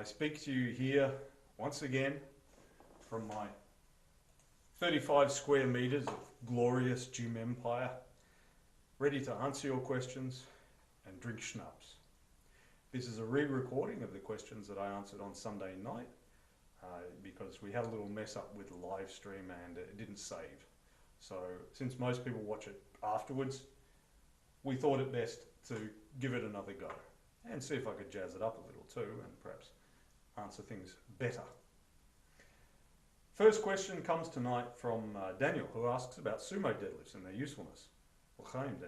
I speak to you here once again from my 35 square metres of glorious gym empire, ready to answer your questions and drink schnapps. This is a re-recording of the questions that I answered on Sunday night because we had a little mess up with the live stream and it didn't save. So since most people watch it afterwards, we thought it best to give it another go and see if I could jazz it up a little too and perhaps answer things better. First question comes tonight from Daniel, who asks about sumo deadlifts and their usefulness. L'chaim,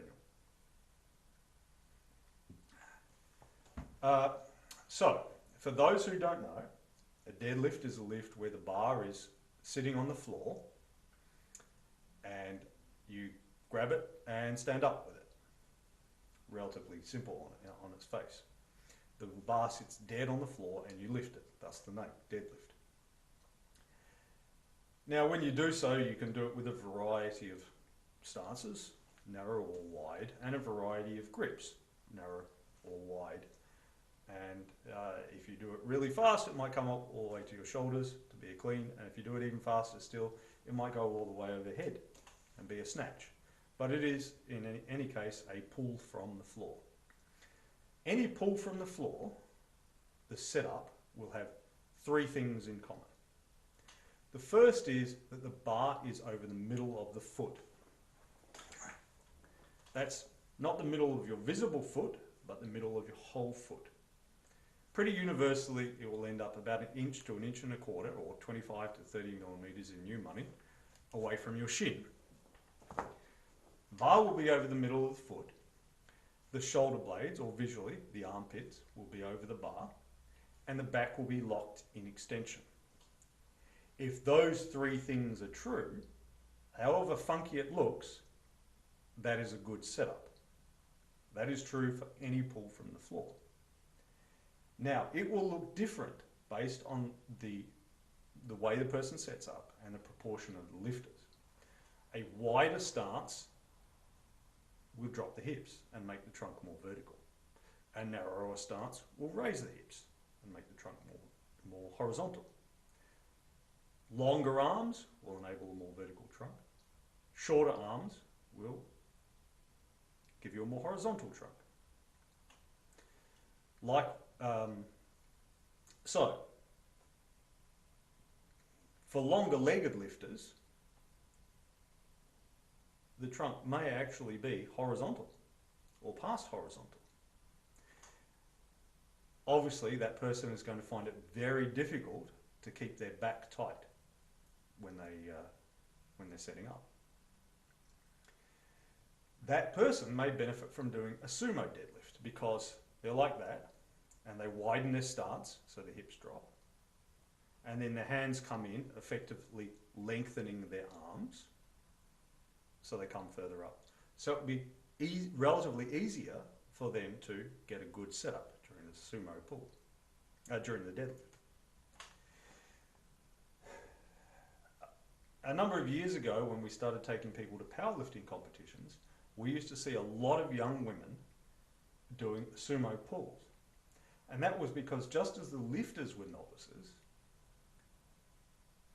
Daniel. So, for those who don't know, a deadlift is a lift where the bar is sitting on the floor and you grab it and stand up with it. Relatively simple on its face. The bar sits dead on the floor and you lift it, thus the name, deadlift. Now when you do so, you can do it with a variety of stances, narrow or wide, and a variety of grips, narrow or wide. And if you do it really fast, it might come up all the way to your shoulders to be a clean, and if you do it even faster still, it might go all the way overhead and be a snatch. But it is, in any case, a pull from the floor. Any pull from the floor, the setup will have three things in common. The first is that the bar is over the middle of the foot. That's not the middle of your visible foot, but the middle of your whole foot. Pretty universally, it will end up about 1 inch to 1.25 inches, or 25 to 30 millimeters in new money, away from your shin. Bar will be over the middle of the foot. The shoulder blades, or visually, the armpits, will be over the bar, and the back will be locked in extension. If those three things are true, however funky it looks, that is a good setup. That is true for any pull from the floor. Now, it will look different based on the way the person sets up and the proportion of the lifters. A wider stance will drop the hips and make the trunk more vertical. A narrower stance will raise the hips and make the trunk more horizontal. Longer arms will enable a more vertical trunk. Shorter arms will give you a more horizontal trunk. So, for longer legged lifters, the trunk may actually be horizontal or past horizontal. Obviously, that person is going to find it very difficult to keep their back tight when they're setting up. That person may benefit from doing a sumo deadlift because they're like that and they widen their stance so the hips drop, and then their hands come in, effectively lengthening their arms so they come further up. So it would be relatively easier for them to get a good setup during the sumo pull, during the deadlift. A number of years ago, when we started taking people to powerlifting competitions, we used to see a lot of young women doing sumo pulls. And that was because just as the lifters were novices,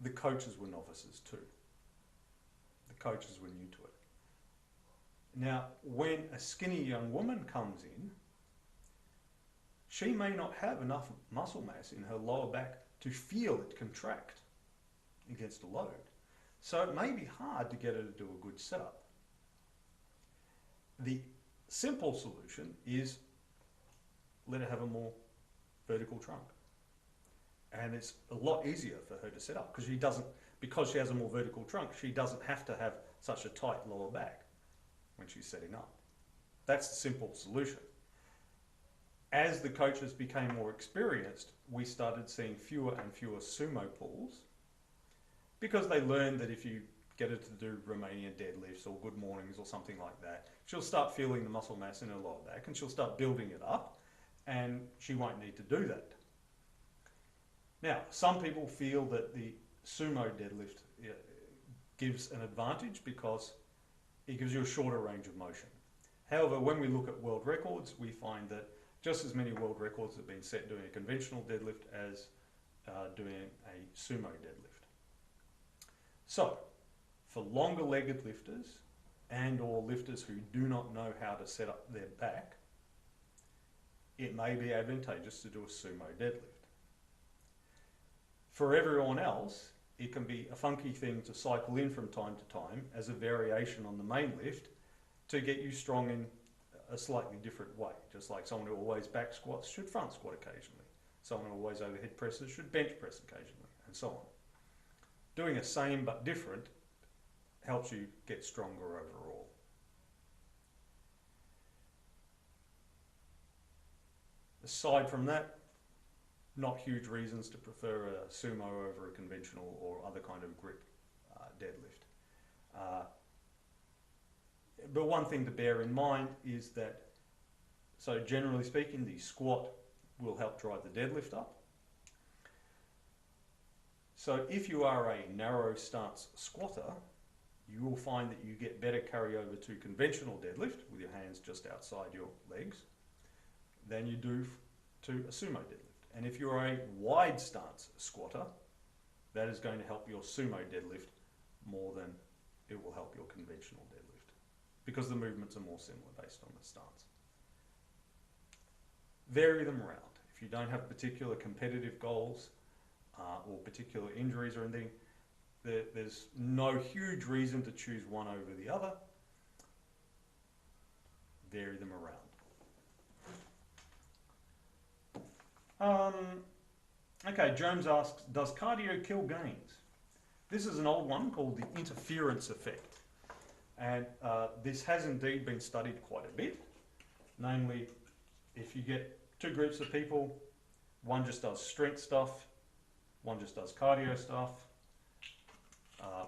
the coaches were novices too. The coaches were new to it. Now, when a skinny young woman comes in, she may not have enough muscle mass in her lower back to feel it contract against a load. So it may be hard to get her to do a good setup. The simple solution is let her have a more vertical trunk. And it's a lot easier for her to set up because she has a more vertical trunk, she doesn't have to have such a tight lower back when she's setting up. That's the simple solution. As the coaches became more experienced, we started seeing fewer and fewer sumo pulls because they learned that if you get her to do Romanian deadlifts or good mornings or something like that, she'll start feeling the muscle mass in her lower back and she'll start building it up and she won't need to do that. Now, some people feel that the sumo deadlift gives an advantage because it gives you a shorter range of motion. However, when we look at world records, we find that just as many world records have been set doing a conventional deadlift as doing a sumo deadlift. So, for longer legged lifters and or lifters who do not know how to set up their back, it may be advantageous to do a sumo deadlift. For everyone else, it can be a funky thing to cycle in from time to time as a variation on the main lift to get you strong in a slightly different way. Just like someone who always back squats should front squat occasionally. Someone who always overhead presses should bench press occasionally, and so on. Doing a same but different helps you get stronger overall. Aside from that, not huge reasons to prefer a sumo over a conventional or other kind of grip deadlift. But one thing to bear in mind is that, so generally speaking, the squat will help drive the deadlift up. So if you are a narrow stance squatter, you will find that you get better carryover to conventional deadlift with your hands just outside your legs than you do to a sumo deadlift. And if you're a wide stance squatter, that is going to help your sumo deadlift more than it will help your conventional deadlift, because the movements are more similar based on the stance. Vary them around. If you don't have particular competitive goals or particular injuries or anything, there's no huge reason to choose one over the other. Vary them around. Okay, Jones asks, does cardio kill gains? This is an old one called the interference effect. And this has indeed been studied quite a bit. Namely, if you get two groups of people, one just does strength stuff, one just does cardio stuff.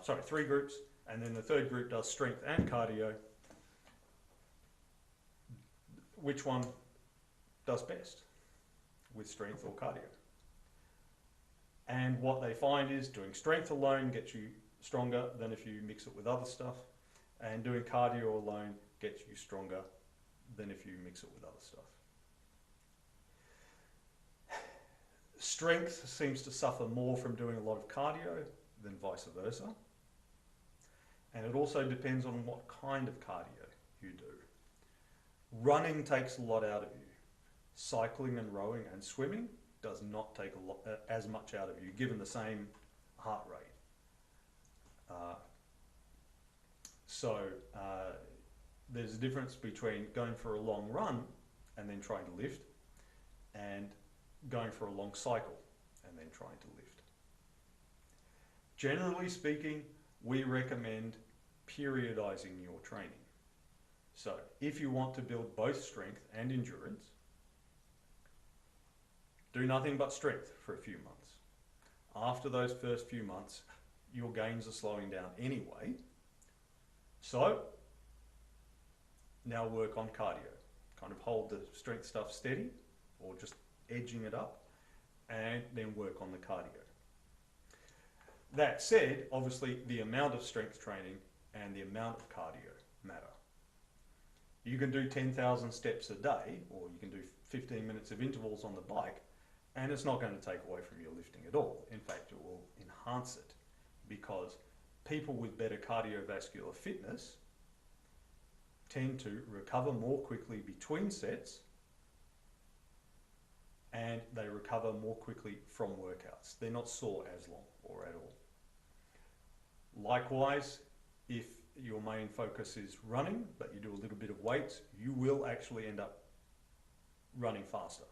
Sorry, three groups, and then the third group does strength and cardio. Which one does best with strength or cardio? And what they find is doing strength alone gets you stronger than if you mix it with other stuff, and doing cardio alone gets you stronger than if you mix it with other stuff. Strength seems to suffer more from doing a lot of cardio than vice versa. And it also depends on what kind of cardio you do. Running takes a lot out of you. Cycling and rowing and swimming does not take a lot, as much out of you, given the same heart rate. There's a difference between going for a long run and then trying to lift, and going for a long cycle and then trying to lift. Generally speaking, we recommend periodizing your training. So if you want to build both strength and endurance, do nothing but strength for a few months. After those first few months, your gains are slowing down anyway. So now work on cardio. Kind of hold the strength stuff steady or just edging it up, and then work on the cardio. That said, obviously the amount of strength training and the amount of cardio matter. You can do 10,000 steps a day, or you can do 15 minutes of intervals on the bike, and it's not going to take away from your lifting at all. In fact, it will enhance it, because people with better cardiovascular fitness tend to recover more quickly between sets, and they recover more quickly from workouts. They're not sore as long or at all. Likewise, if your main focus is running, but you do a little bit of weights, you will actually end up running faster.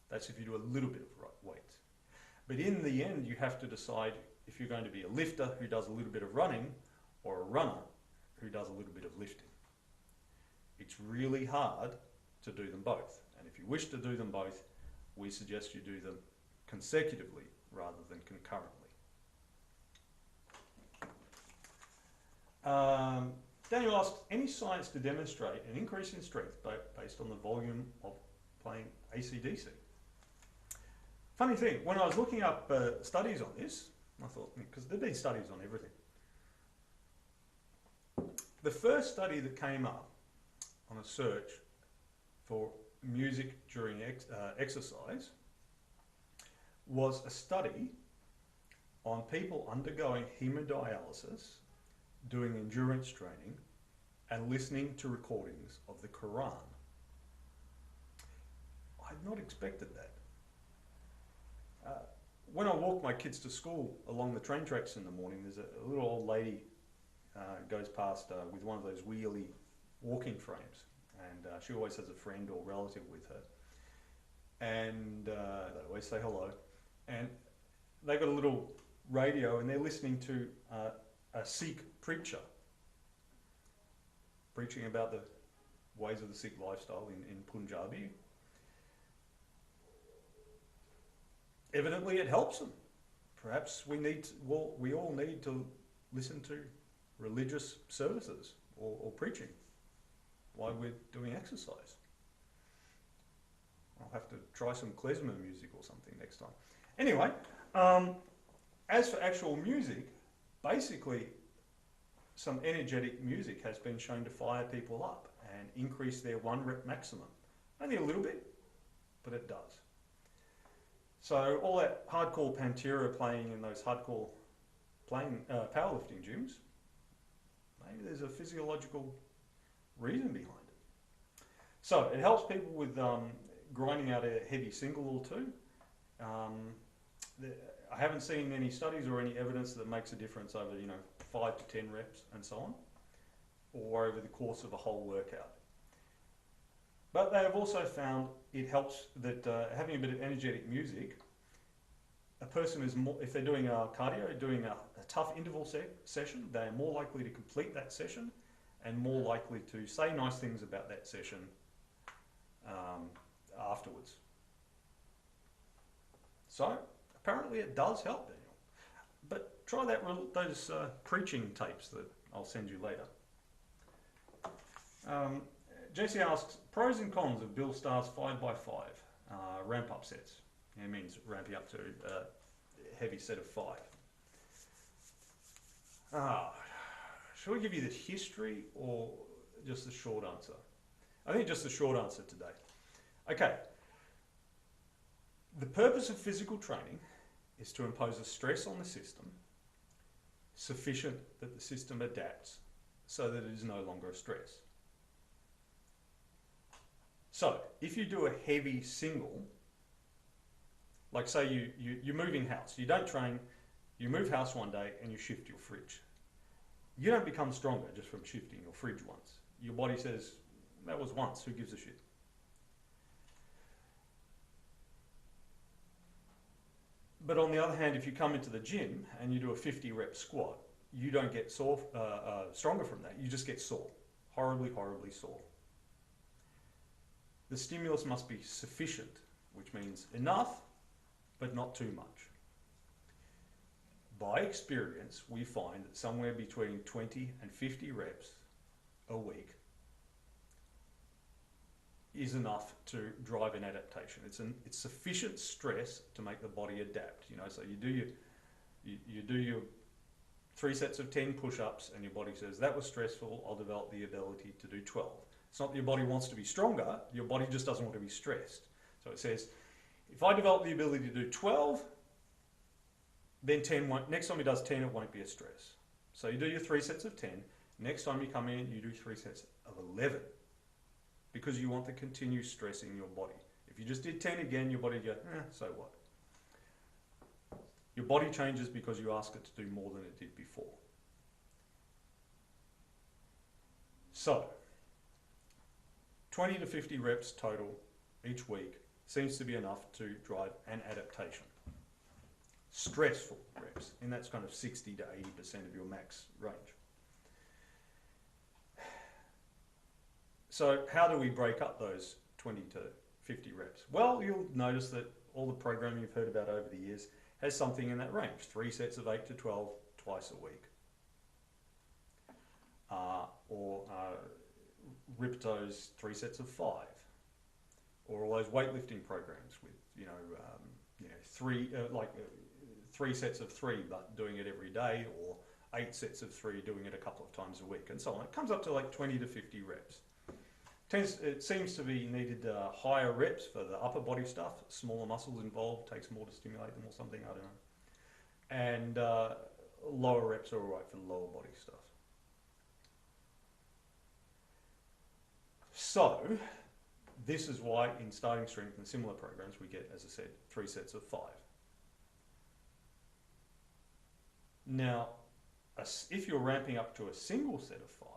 That's if you do a little bit of weights. But in the end, you have to decide if you're going to be a lifter who does a little bit of running, or a runner who does a little bit of lifting. It's really hard to do them both. And if you wish to do them both, we suggest you do them consecutively rather than concurrently. Daniel asks, any science to demonstrate an increase in strength based on the volume of playing AC/DC? Funny thing, when I was looking up studies on this, I thought, because there've been studies on everything. The first study that came up on a search for music during exercise was a study on people undergoing hemodialysis, doing endurance training, and listening to recordings of the Quran. I had not expected that. When I walk my kids to school along the train tracks in the morning, there's a little old lady goes past with one of those wheelie walking frames, and she always has a friend or relative with her, and they always say hello, and they've got a little radio and they're listening to a Sikh preacher preaching about the ways of the Sikh lifestyle in Punjabi. Evidently it helps them. Perhaps we all need to listen to religious services or preaching while we're doing exercise. I'll have to try some klezmer music or something next time. Anyway, as for actual music, basically some energetic music has been shown to fire people up and increase their 1 rep maximum. Only a little bit, but it does. So all that hardcore Pantera playing in those hardcore powerlifting gyms, maybe there's a physiological reason behind it. So it helps people with grinding out a heavy single or two. I haven't seen any studies or any evidence that it makes a difference over 5 to 10 reps and so on, or over the course of a whole workout. But they have also found it helps that having a bit of energetic music, a person is more, if they're doing a cardio, doing a tough interval session, they are more likely to complete that session and more likely to say nice things about that session afterwards. So apparently it does help, Daniel. But try those preaching tapes that I'll send you later. JC asks, pros and cons of Bill Starr's 5x5 ramp up sets. It means ramping up to a heavy set of 5. Shall we give you the history or just the short answer? I think just the short answer today. Okay. The purpose of physical training is to impose a stress on the system sufficient that the system adapts so that it is no longer a stress. So, if you do a heavy single, like say you're moving house, you don't train, you move house one day and you shift your fridge. You don't become stronger just from shifting your fridge once. Your body says, that was once, who gives a shit? But on the other hand, if you come into the gym and you do a 50 rep squat, you don't get stronger from that, you just get sore. Horribly, horribly sore. The stimulus must be sufficient, which means enough, but not too much. By experience, we find that somewhere between 20 and 50 reps a week is enough to drive an adaptation. It's sufficient stress to make the body adapt. So you do your 3 sets of 10 push-ups, and your body says that was stressful. I'll develop the ability to do 12. It's not that your body wants to be stronger. Your body just doesn't want to be stressed. So it says, if I develop the ability to do 12, then 10 won't. Next time he does 10, it won't be a stress. So you do your 3 sets of 10. Next time you come in, you do 3 sets of 11. Because you want to continue stressing your body. If you just did 10 again, your body would go, so what? Your body changes because you ask it to do more than it did before. So, 20 to 50 reps total each week seems to be enough to drive an adaptation. Stressful reps, and that's kind of 60 to 80% of your max range. So how do we break up those 20 to 50 reps? Well, you'll notice that all the programming you've heard about over the years has something in that range. 3 sets of 8 to 12 twice a week. Or Ripto's 3 sets of 5. Or all those weightlifting programs with, 3 sets of 3 but doing it every day, or 8 sets of 3 doing it a couple of times a week, and so on. It comes up to like 20 to 50 reps. It seems to be needed higher reps for the upper body stuff. Smaller muscles involved, takes more to stimulate them or something, I don't know. And lower reps are alright for the lower body stuff. So, this is why in starting strength and similar programs we get, as I said, 3 sets of 5. Now, if you're ramping up to a single set of 5,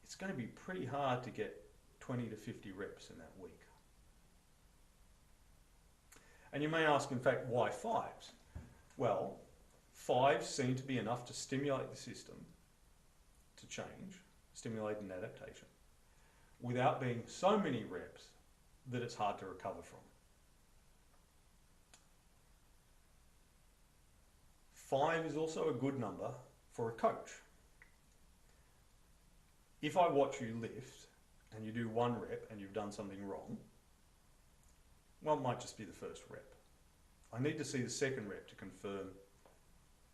it's going to be pretty hard to get 20 to 50 reps in that week. And you may ask, in fact, why 5s? Well, 5s seem to be enough to stimulate the system to change, stimulate an adaptation, without being so many reps that it's hard to recover from. 5 is also a good number for a coach. If I watch you lift and you do 1 rep and you've done something wrong, well, it might just be the first rep. I need to see the second rep to confirm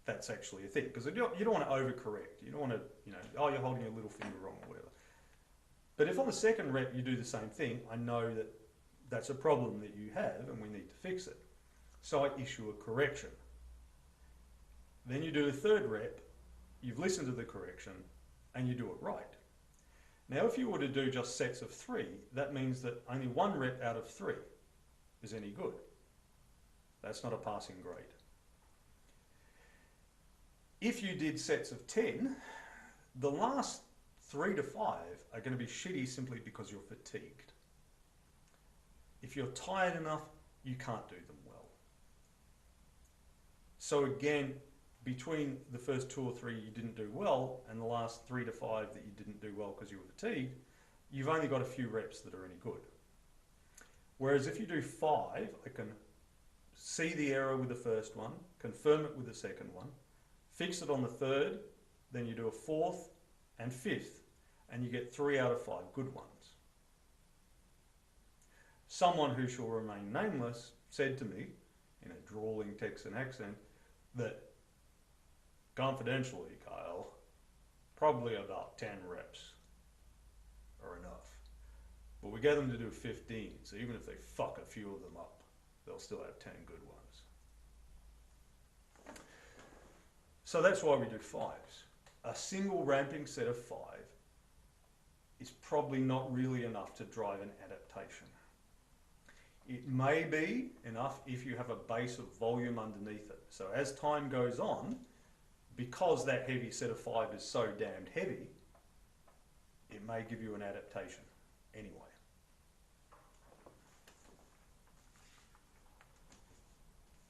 that's actually a thing, because you don't want to overcorrect. You don't want to, oh, you're holding your little finger wrong or whatever. But if on the second rep you do the same thing, I know that that's a problem that you have and we need to fix it. So I issue a correction. Then you do a third rep, you've listened to the correction, and you do it right. Now, if you were to do just sets of 3, that means that only 1 rep out of 3 is any good. That's not a passing grade. If you did sets of 10, the last 3 to 5 are going to be shitty simply because you're fatigued. If you're tired enough, you can't do them well. So again, between the first 2 or 3 you didn't do well and the last 3 to 5 that you didn't do well because you were fatigued, you've only got a few reps that are any good. Whereas if you do 5, I can see the error with the first one, confirm it with the second one, fix it on the third, then you do a 4th and 5th, and you get 3 out of 5 good ones. Someone who shall remain nameless said to me, in a drawling Texan accent, that confidentially, Kyle, probably about 10 reps are enough. But we get them to do 15, so even if they fuck a few of them up, they'll still have 10 good ones. So that's why we do 5s. A single ramping set of 5 is probably not really enough to drive an adaptation. It may be enough if you have a base of volume underneath it. So as time goes on, because that heavy set of 5 is so damned heavy, it may give you an adaptation anyway.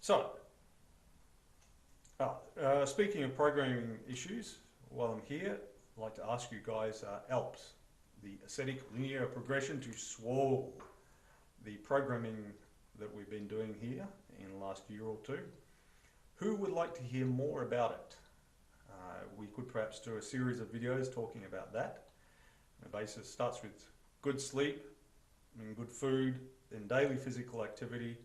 So, speaking of programming issues, while I'm here, I'd like to ask you guys, ALPS, the Aesthetic Linear Progression to Swole, the programming that we've been doing here in the last year or 2. Who would like to hear more about it? We could perhaps do a series of videos talking about that. The basis starts with good sleep, and good food, then daily physical activity,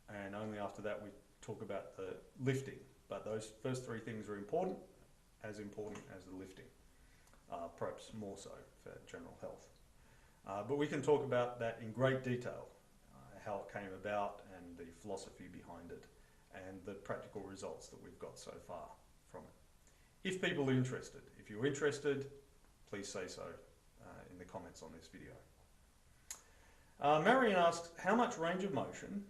and only after that we talk about the lifting. But those first 3 things are important as the lifting, perhaps more so for general health. But we can talk about that in great detail, how it came about and the philosophy behind it and the practical results that we've got so far from it. If people are interested, if you're interested, please say so in the comments on this video. Marion asks, how much range of motion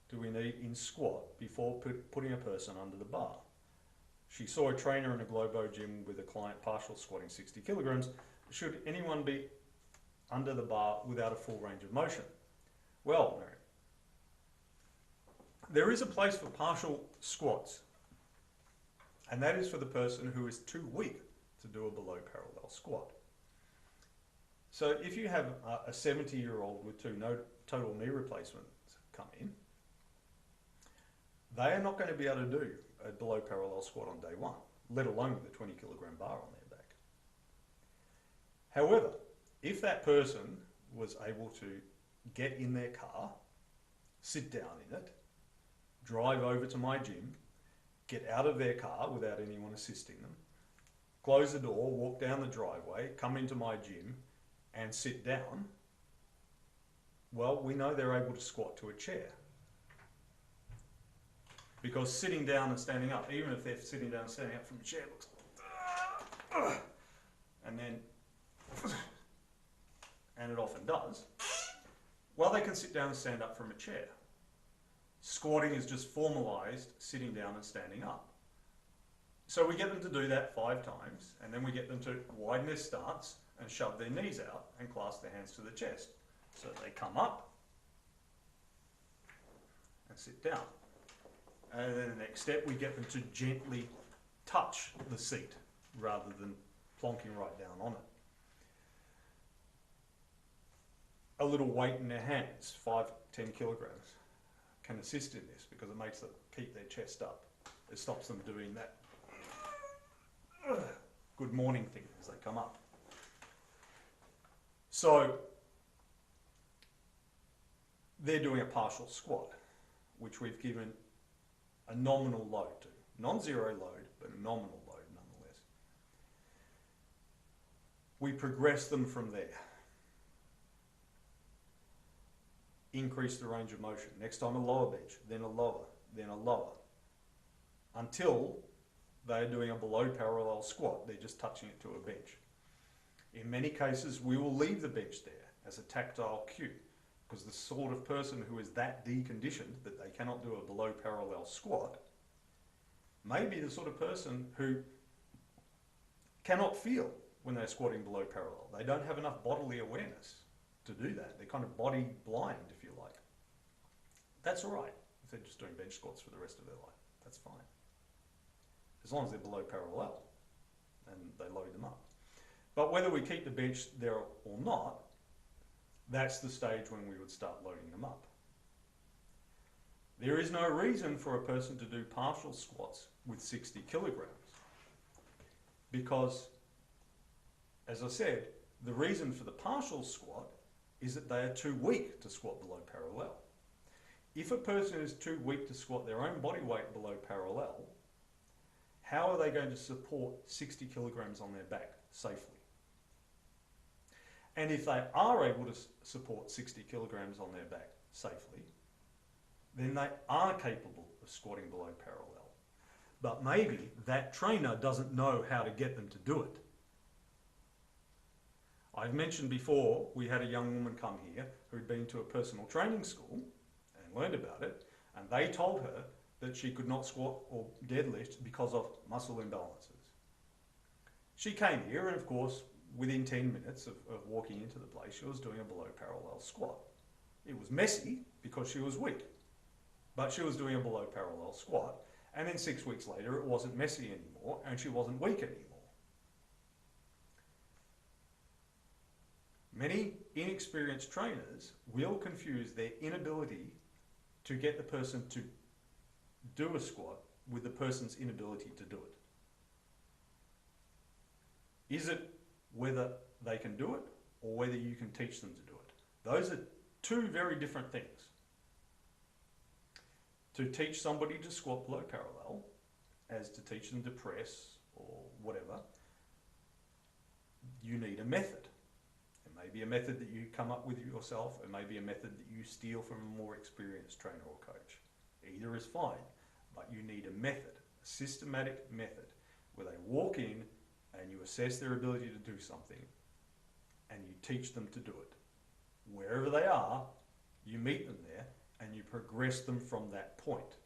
do we need in squat before putting a person under the bar? She saw a trainer in a Globo gym with a client partial squatting 60 kilograms. Should anyone be under the bar without a full range of motion? Well, Marion, there is a place for partial squats, and that is for the person who is too weak to do a below parallel squat. So if you have a 70-year-old with 2 total knee replacements come in, they are not going to be able to do a below parallel squat on day 1, let alone with a 20 kilogram bar on their back. However, if that person was able to get in their car, sit down in it, drive over to my gym, get out of their car without anyone assisting them, close the door, walk down the driveway, come into my gym, and sit down, well, we know they're able to squat to a chair. Because sitting down and standing up, even if they're sitting down and standing up from a chair, looks like, and then, and it often does, well, they can sit down and stand up from a chair. Squatting is just formalized sitting down and standing up. So we get them to do that 5 times, and then we get them to widen their stance and shove their knees out and clasp their hands to the chest. So they come up and sit down. And then the next step, we get them to gently touch the seat rather than plonking right down on it. A little weight in their hands, 5-10 kilograms, can assist in this because it makes them keep their chest up. It stops them doing that good morning thing as they come up. So they're doing a partial squat, which we've given a nominal load to. Non-zero load, but a nominal load nonetheless. We progress them from there. Increase the range of motion. Next time a lower bench, then a lower, then a lower. Until they're doing a below parallel squat, they're just touching it to a bench. In many cases, we will leave the bench there as a tactile cue, because the sort of person who is that deconditioned that they cannot do a below parallel squat may be the sort of person who cannot feel when they're squatting below parallel. They don't have enough bodily awareness to do that. They're kind of body blind, if you like. That's all right if they're just doing bench squats for the rest of their life. That's fine. As long as they're below parallel and they load them up. But whether we keep the bench there or not, that's the stage when we would start loading them up. There is no reason for a person to do partial squats with 60 kilograms because, as I said, the reason for the partial squat is that they are too weak to squat below parallel. If a person is too weak to squat their own body weight below parallel, how are they going to support 60 kilograms on their back safely? And if they are able to support 60 kilograms on their back safely, then they are capable of squatting below parallel. But maybe that trainer doesn't know how to get them to do it. I've mentioned before, we had a young woman come here who'd been to a personal training school and learned about it, and they told her that she could not squat or deadlift because of muscle imbalances. She came here and of course, within 10 minutes of walking into the place, she was doing a below parallel squat. It was messy because she was weak, but she was doing a below parallel squat. And then 6 weeks later, it wasn't messy anymore and she wasn't weak anymore. Many inexperienced trainers will confuse their inability to get the person to do a squat with the person's inability to do it. Is it whether they can do it or whether you can teach them to do it? Those are two very different things. To teach somebody to squat below parallel as to teach them to press or whatever, you need a method. It may be a method that you come up with yourself. It may be a method that you steal from a more experienced trainer or coach. Either is fine, but you need a method, a systematic method, where they walk in and you assess their ability to do something and you teach them to do it. Wherever they are, you meet them there and you progress them from that point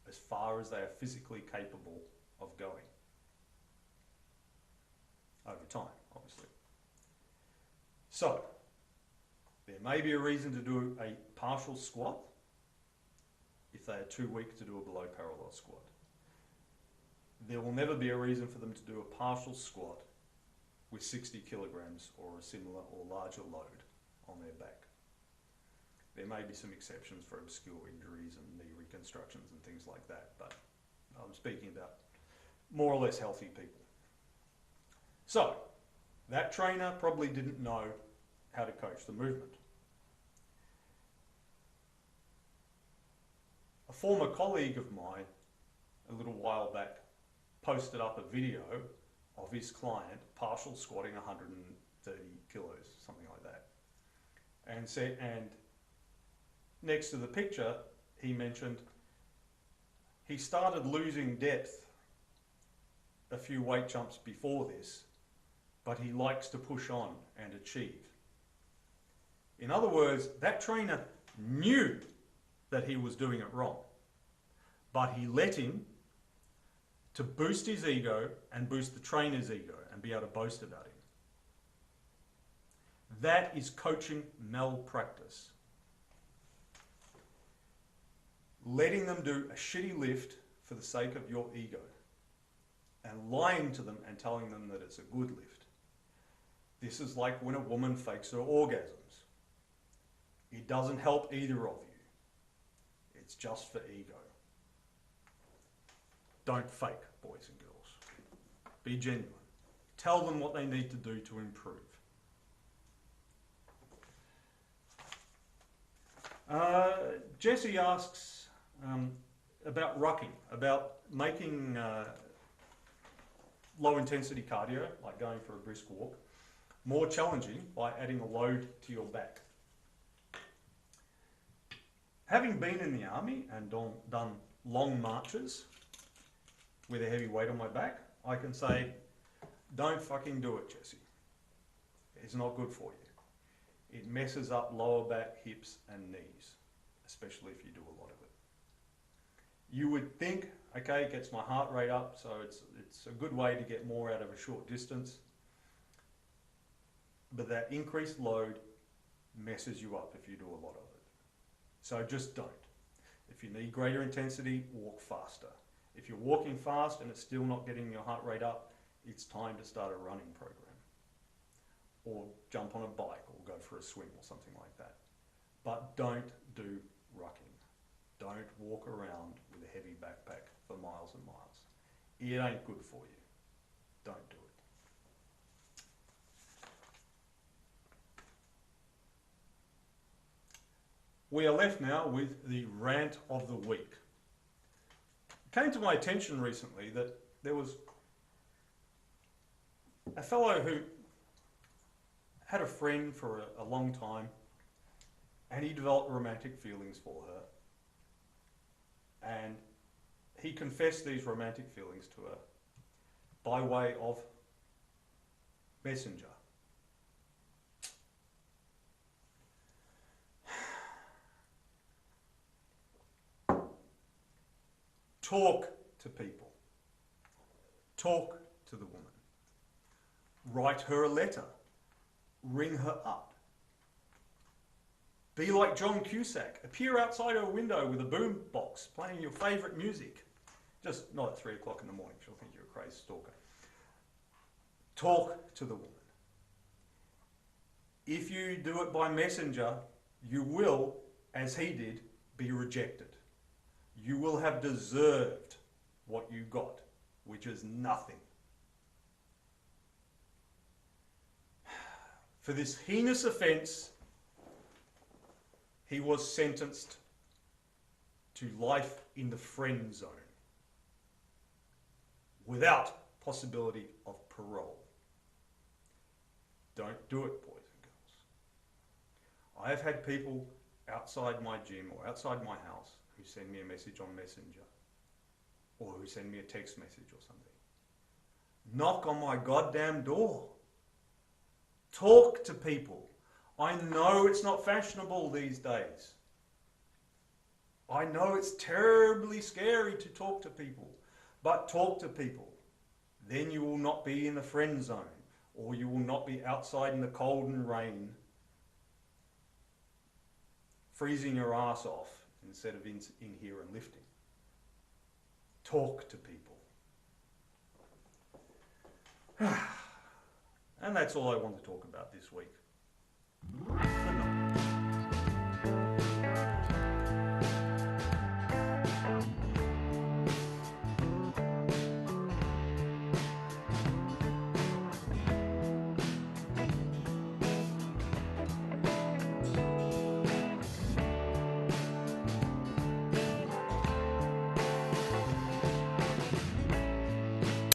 as far as they are physically capable of going. Over time, obviously. So, there may be a reason to do a partial squat if they are too weak to do a below parallel squat. There will never be a reason for them to do a partial squat with 60 kilograms or a similar or larger load on their back. There may be some exceptions for obscure injuries and knee reconstructions and things like that, but I'm speaking about more or less healthy people. So, that trainer probably didn't know how to coach the movement. A former colleague of mine, a little while back, posted up a video of his client partial squatting 30 kilos, something like that. And next to the picture, he mentioned he started losing depth a few weight jumps before this, but he likes to push on and achieve. In other words, that trainer knew that he was doing it wrong, but he let him to boost his ego and boost the trainer's ego and be able to boast about him. That is coaching malpractice. Letting them do a shitty lift for the sake of your ego and lying to them and telling them that it's a good lift. This is like when a woman fakes her orgasms. It doesn't help either of you. It's just for ego. Don't fake, boys and girls. Be genuine. Tell them what they need to do to improve. Jesse asks about rucking, about making low intensity cardio, like going for a brisk walk, more challenging by adding a load to your back. Having been in the army and done long marches with a heavy weight on my back, I can say, don't fucking do it, Jesse. It's not good for you. It messes up lower back, hips and knees, especially if you do a lot of it. You would think, okay, it gets my heart rate up, so it's a good way to get more out of a short distance. But that increased load messes you up if you do a lot of it. So just don't. If you need greater intensity, walk faster. If you're walking fast and it's still not getting your heart rate up, it's time to start a running program. Or jump on a bike or go for a swim or something like that. But don't do rucking. Don't walk around with a heavy backpack for miles and miles. It ain't good for you. Don't do it. We are left now with the rant of the week. It came to my attention recently that there was a fellow who had a friend for a long time, and he developed romantic feelings for her. And he confessed these romantic feelings to her by way of messenger. Talk to people. Talk to the woman. Write her a letter. Ring her up. Be like John Cusack. Appear outside her window with a boom box playing your favourite music. Just not at 3 o'clock in the morning. She'll think you're a crazy stalker. Talk to the woman. If you do it by messenger, you will, as he did, be rejected. You will have deserved what you got, which is nothing. For this heinous offence, he was sentenced to life in the friend zone, without possibility of parole. Don't do it, boys and girls. I have had people outside my gym or outside my house who send me a message on Messenger, or who send me a text message or something. Knock on my goddamn door. Talk to people. I know it's not fashionable these days. I know it's terribly scary to talk to people, but talk to people. Then you will not be in the friend zone, or you will not be outside in the cold and rain, freezing your ass off instead of in here and lifting. Talk to people. And that's all I want to talk about this week.